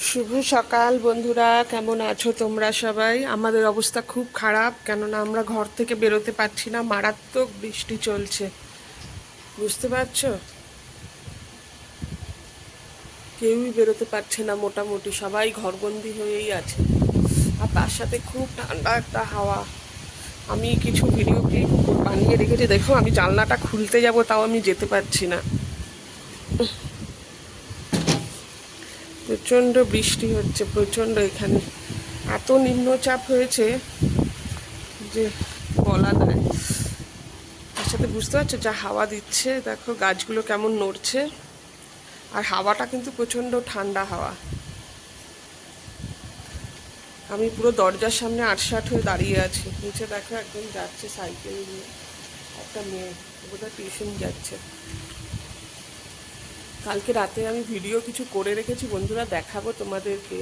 শুভ সকাল বন্ধুরা, কেমন আছো তোমরা সবাই? আমাদের অবস্থা খুব খারাপ, কেননা আমরা ঘর থেকে বেরোতে পারছি না, মারাত্মক বৃষ্টি চলছে। বুঝতে পারছো? কেউই বেরোতে পারছে না, মোটামুটি সবাই ঘরবন্দি হয়েই আছে। আর তার সাথে খুব ঠান্ডা একটা হাওয়া। আমি কিছু ভিডিও ক্লিপ বানিয়ে রেখেছি, দেখো আমি জানলাটা খুলতে যাব, তাও আমি যেতে পারছি না। প্রচণ্ড বৃষ্টি হচ্ছে, প্রচণ্ড। এখানে এত নিম্নচাপ হয়েছে যে বলা যায়। তার সাথে বুঝতে পারছো যা হাওয়া দিচ্ছে, দেখো গাছগুলো কেমন নড়ছে। আর হাওয়াটা কিন্তু প্রচণ্ড ঠান্ডা হাওয়া। আমি পুরো দরজার সামনে আটসাট হয়ে দাঁড়িয়ে আছি। নিচে দেখো একদম যাচ্ছে সাইকেল নিয়ে একটা মেয়ে, বোধহয় টিউশন যাচ্ছে। কালকে রাতে আমি ভিডিও কিছু করে রেখেছি বন্ধুরা, দেখাবো তোমাদেরকে।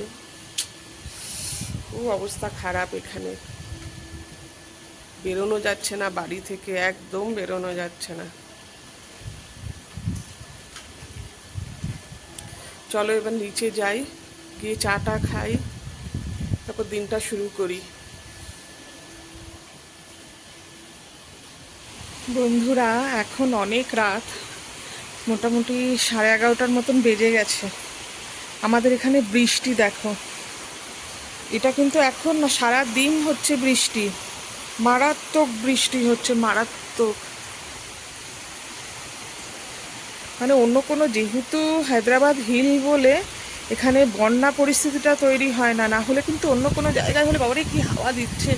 খুব অবস্থা খারাপ এখানে, বেরোনো যাচ্ছে না বাড়ি থেকে, একদম বেরোনো যাচ্ছে না। চলো এবার নিচে যাই, গিয়ে চাটা খাই, তারপর দিনটা শুরু করি। বন্ধুরা এখন অনেক রাত, মোটামুটি 11:30টার মতন বেজে গেছে। আমাদের এখানে বৃষ্টি দেখো, এটা কিন্তু এখন না, সারা দিন হচ্ছে বৃষ্টি। মারাত্মক বৃষ্টি হচ্ছে, মারাত্মক। মানে অন্য কোনো, যেহেতু হায়দ্রাবাদ হিল বলে এখানে বন্যা পরিস্থিতিটা তৈরি হয় না, না হলে কিন্তু অন্য কোনো জায়গায় হলে বাবারে কি হাওয়া দিচ্ছে।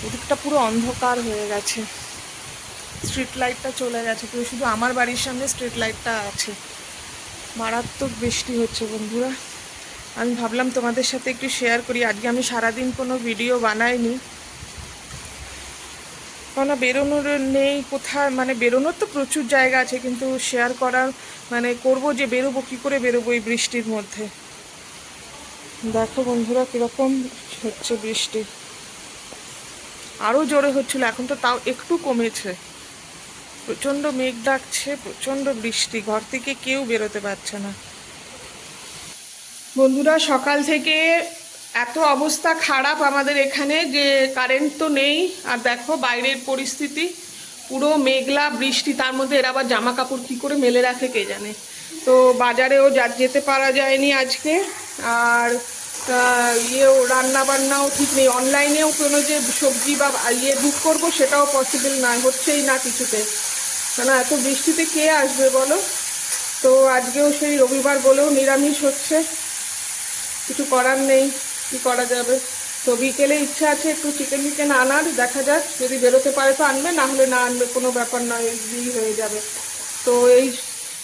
ওদিকটা পুরো অন্ধকার হয়ে গেছে, স্ট্রিট লাইটটা চলে গেছে, তো শুধু আমার বাড়ির সামনে স্ট্রিট লাইটটা আছে। মারাত্মক বৃষ্টি হচ্ছে বন্ধুরা। আমি ভাবলাম তোমাদের সাথে একটু শেয়ার করি। আজকে আমি সারাদিন কোনো ভিডিও বানাইনি, কেননা বেরোনোর নেই কোথায়। মানে বেরোনোর তো প্রচুর জায়গা আছে, কিন্তু শেয়ার করার মানে করবো যে বেরোবো কী করে, বেরোবো এই বৃষ্টির মধ্যে। দেখো বন্ধুরা কীরকম হচ্ছে বৃষ্টি, আরও জোরে হচ্ছিল, এখন তো তাও একটু কমেছে। প্রচণ্ড মেঘ ডাকছে, প্রচণ্ড বৃষ্টি, ঘর থেকে কেউ বেরোতে পারছে না। বন্ধুরা সকাল থেকে এত অবস্থা খারাপ আমাদের এখানে যে কারেন্ট তো নেই। আর দেখো বাইরের পরিস্থিতি, পুরো মেঘলা বৃষ্টি, তার মধ্যে এরা আবার জামা কাপড় কী করে মেলে রাখে কে জানে। তো বাজারেও যেতে পারা যায়নি আজকে। আর রান্না বান্নাও ঠিক নেই, অনলাইনেও কোনো যে সবজি বা বুক করবো সেটাও পসিবল নয়, হচ্ছেই না কিছুতে। কেন এত বৃষ্টিতে কে আসবে বলো। তো আজকেও সেই রবিবার বলেও নিরামিষ হচ্ছে, কিছু করার নেই, কি করা যাবে। তো বিকেলে ইচ্ছা আছে একটু চিকেন ফিকেন আনার, দেখা যাক যদি বেরোতে পারে তো আনবে, না হলে না আনবে, কোনো ব্যাপার নয়, এই হয়ে যাবে। তো এই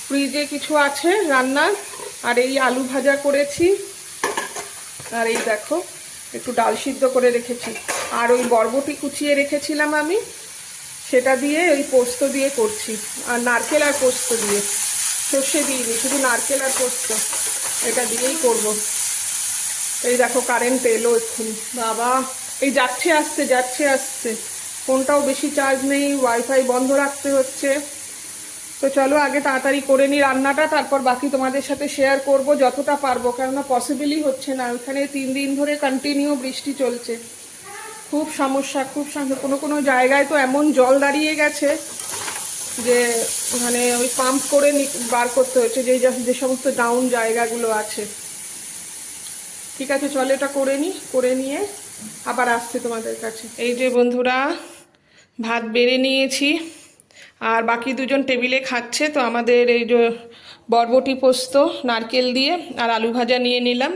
ফ্রিজে কিছু আছে রান্নার, আর এই আলু ভাজা করেছি, আর এই দেখো একটু ডাল সিদ্ধ করে রেখেছি। আর ওই বরবটি কুচিয়ে রেখেছিলাম আমি, সেটা দিয়ে ওই পোস্ত দিয়ে করছি। আর নারকেল আর পোস্ত দিয়ে, সর্ষে দিইনি, শুধু নারকেল আর পোস্ত, এটা দিয়েই করব। এই দেখো কারেন্ট এলো এক্ষুনি, বাবা এই যাচ্ছে আসছে যাচ্ছে আসছে। ফোনটাও বেশি চার্জ নেই, ওয়াইফাই বন্ধ রাখতে হচ্ছে। তো চলো আগে তাড়াতাড়ি করে নিই রান্নাটা, তারপর বাকি তোমাদের সাথে শেয়ার করব যতটা পারবো, কেননা পসিবলই হচ্ছে না। ওইখানে 3 দিন ধরে কন্টিনিউ বৃষ্টি চলছে, খুব সমস্যা, খুব সমস্যা। কোনো কোনো জায়গায় তো এমন জল দাঁড়িয়ে গেছে যে মানে ওই পাম্প করে বার করতে হচ্ছে, যে সমস্ত ডাউন জায়গাগুলো আছে। ঠিক আছে চলো এটা করে নিই, করে নিয়ে আবার আসছি তোমাদের কাছে। এই যে বন্ধুরা ভাত বেড়ে নিয়েছি, আর বাকি দুজন টেবিলে খাচ্ছে। তো আমাদের এই যে বরবটি পোস্ত নারকেল দিয়ে আর আলু ভাজা নিয়ে নিলাম,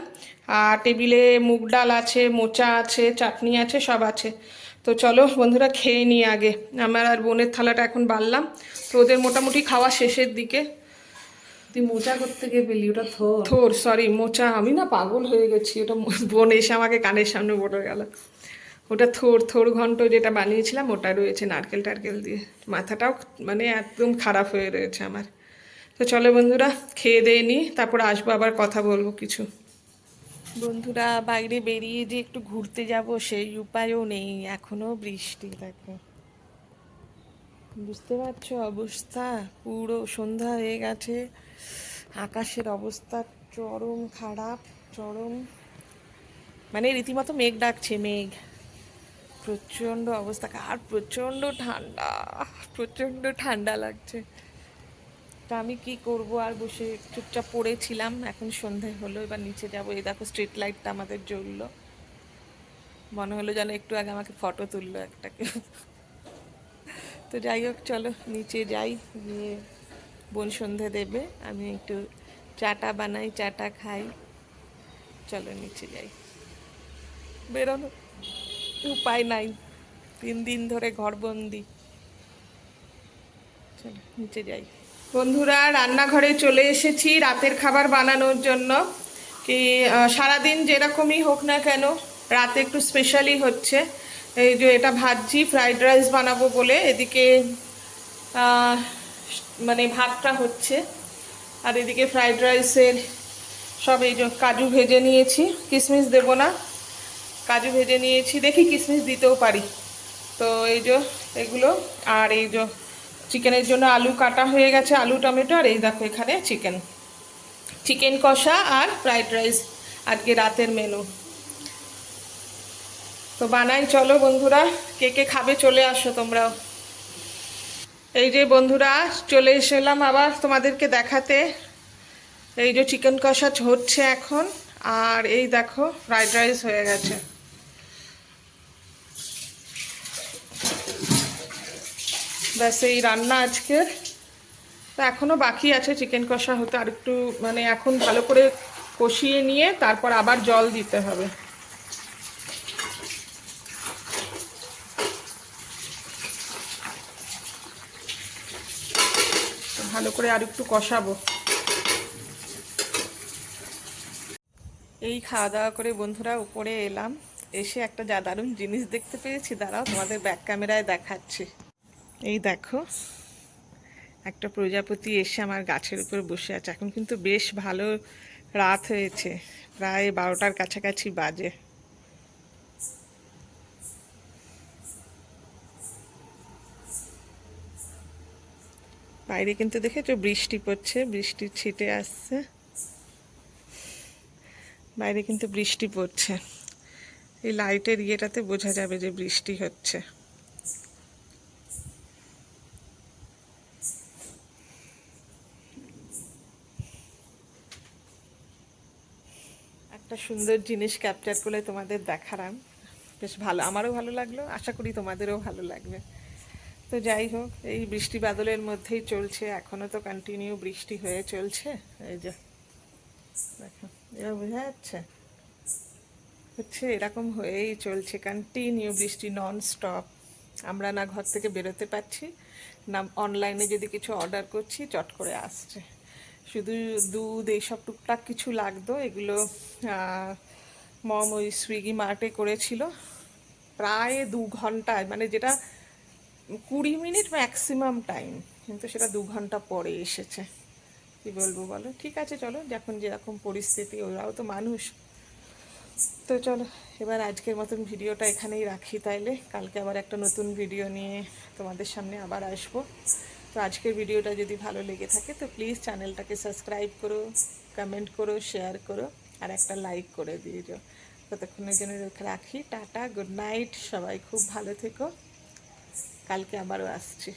আর টেবিলে মুগ ডাল আছে, মোচা আছে, চাটনি আছে, সব আছে। তো চলো বন্ধুরা খেয়ে নিই আগে। আমার আর বোনের থালাটা এখন বাড়লাম, তো ওদের মোটামুটি খাওয়া শেষের দিকে। তুই মোচা করতে গিয়ে পেলি ওটা থোর। থোর, সরি মোচা, আমি না পাগল হয়ে গেছি, ওটা বোন এসে আমাকে কানের সামনে বলে গেল। ওটা থোর, থোর ঘন্ট যেটা বানিয়েছিলাম ওটা রয়েছে নারকেল টারকেল দিয়ে। মাথাটাও মানে একদম খারাপ হয়ে রয়েছে আমার। তো চলো বন্ধুরা খেয়ে দিয়ে নিই, তারপর আসবো আবার কথা বলবো কিছু। বন্ধুরা বাইরে বেরিয়ে যে একটু ঘুরতে যাব সেই উপায়ও নেই, এখনো বৃষ্টি দেখো। বুঝতে পারছো অবস্থা, পুরো সন্ধ্যা হয়ে গেছে, আকাশের অবস্থা চরম খারাপ, চরম মানে রীতিমতো মেঘ ডাকছে, মেঘ। প্রচণ্ড অবস্থা, আর প্রচণ্ড ঠান্ডা, প্রচণ্ড ঠান্ডা লাগছে। তা আমি কি করব, আর বসে চুপচাপ পড়েছিলাম। এখন সন্ধে হলো, এবার নিচে যাব। এই দেখো স্ট্রিট লাইটটা আমাদের জ্বললো, মনে হলো যেন একটু আগে আমাকে ফটো তুললো একটা কেউ। তো যাই হোক, চলো নিচে যাই, গিয়ে বোন সন্ধে দেবে, আমি একটু চাটা বানাই, চাটা খাই। চলো নিচে যাই, বেরোনো উপায় নাই, 3 দিন ধরে ঘরবন্দি। চলো নিচে যাই। বন্ধুরা, রান্নাঘরে চলে এসেছি রাতের খাবার বানানোর জন্য। কি সারাদিন যেরকমই হোক না কেন, রাতে একটু স্পেশালি হচ্ছে। এই যে এটা ভাজছি, ফ্রাইড রাইস বানাবো বলে। এদিকে মানে ভাতটা হচ্ছে, আর এদিকে ফ্রাইড রাইসের সব এই যে কাজু ভেজে নিয়েছি, কিশমিশ দেবো না, কাজু ভেজে নিয়েছি, দেখি কিশমিশ দিতেও পারি। তো এই যে এগুলো, আর এই যে চিকেনের জন্য আলু কাটা হয়ে গেছে, আলু টমেটো, আর এই দেখো এখানে চিকেন, চিকেন কষা আর ফ্রাইড রাইস আজকে রাতের মেনু। তো বানাই, চলো বন্ধুরা, কে কে খাবে চলে আসো তোমরাও। এই যে বন্ধুরা, চলে এসেলাম আবার তোমাদেরকে দেখাতে। এই যে চিকেন কষা হচ্ছে এখন, আর এই দেখো ফ্রাইড রাইস হয়ে গেছে। ব্যাস এই রান্না আজকের। তো এখনও বাকি আছে চিকেন কষা হতে, আর একটু মানে এখন ভালো করে কষিয়ে নিয়ে তারপর আবার জল দিতে হবে। ভালো করে আর একটু কষাবো। এই খাওয়া দাওয়া করে বন্ধুরা উপরে এলাম, এসে একটা যা দারুণ জিনিস দেখতে পেয়েছি, দাঁড়াও তোমাদের ব্যাক ক্যামেরায় দেখাচ্ছি। এই দেখো, একটা প্রজাপতি এসে আমার গাছের উপর বসে আছে। এখন কিন্তু বেশ ভালো রাত হয়েছে, প্রায় 12টার কাছাকাছি বাজে। বাইরে কিন্তু দেখেছো বৃষ্টি পড়ছে, বৃষ্টির ছিটে আসছে, বাইরে কিন্তু বৃষ্টি পড়ছে। এই লাইটের ইয়েটাতে বোঝা যাবে যে বৃষ্টি হচ্ছে। একটা সুন্দর জিনিস ক্যাপচার করে তোমাদের দেখালাম, বেশ ভালো, আমারও ভালো লাগলো, আশা করি তোমাদেরও ভালো লাগবে। তো যাই হোক, এই বৃষ্টি বাদলের মধ্যেই চলছে, এখনও তো কন্টিনিউ বৃষ্টি হয়ে চলছে। এই যে দেখো, এবার বোঝা যাচ্ছে, হচ্ছে এরকম হয়েই চলছে, কন্টিনিউ বৃষ্টি নন স্টপ। আমরা না ঘর থেকে বেরোতে পারছি, না অনলাইনে যদি কিছু অর্ডার করছি চট করে আসছে। শুধু দুধ এইসব টুকটাক কিছু লাগতো, এগুলো মম ওই সুইগি মার্টে করেছিল, প্রায় 2 ঘন্টায়, মানে যেটা 20 মিনিট ম্যাক্সিমাম টাইম, কিন্তু সেটা 2 ঘন্টা পরে এসেছে। কি বলবো বলো, ঠিক আছে চলো, যখন যেরকম পরিস্থিতি, ওরাও তো মানুষ। তো চলো এবার আজকের মতন ভিডিওটা এখানেই রাখি, তাইলে কালকে আবার একটা নতুন ভিডিও নিয়ে তোমাদের সামনে আবার আসবো। তো আজকের ভিডিওটা যদি ভালো লেগে থাকে তো প্লিজ চ্যানেলটাকে সাবস্ক্রাইব করো, কমেন্ট করো, শেয়ার করো, আর একটা লাইক করে দিয়ে যাও। ততক্ষণের জন্য রাখি, টাটা, গুড নাইট, সবাই খুব ভালো থেকো, কালকে আবারও আসছি।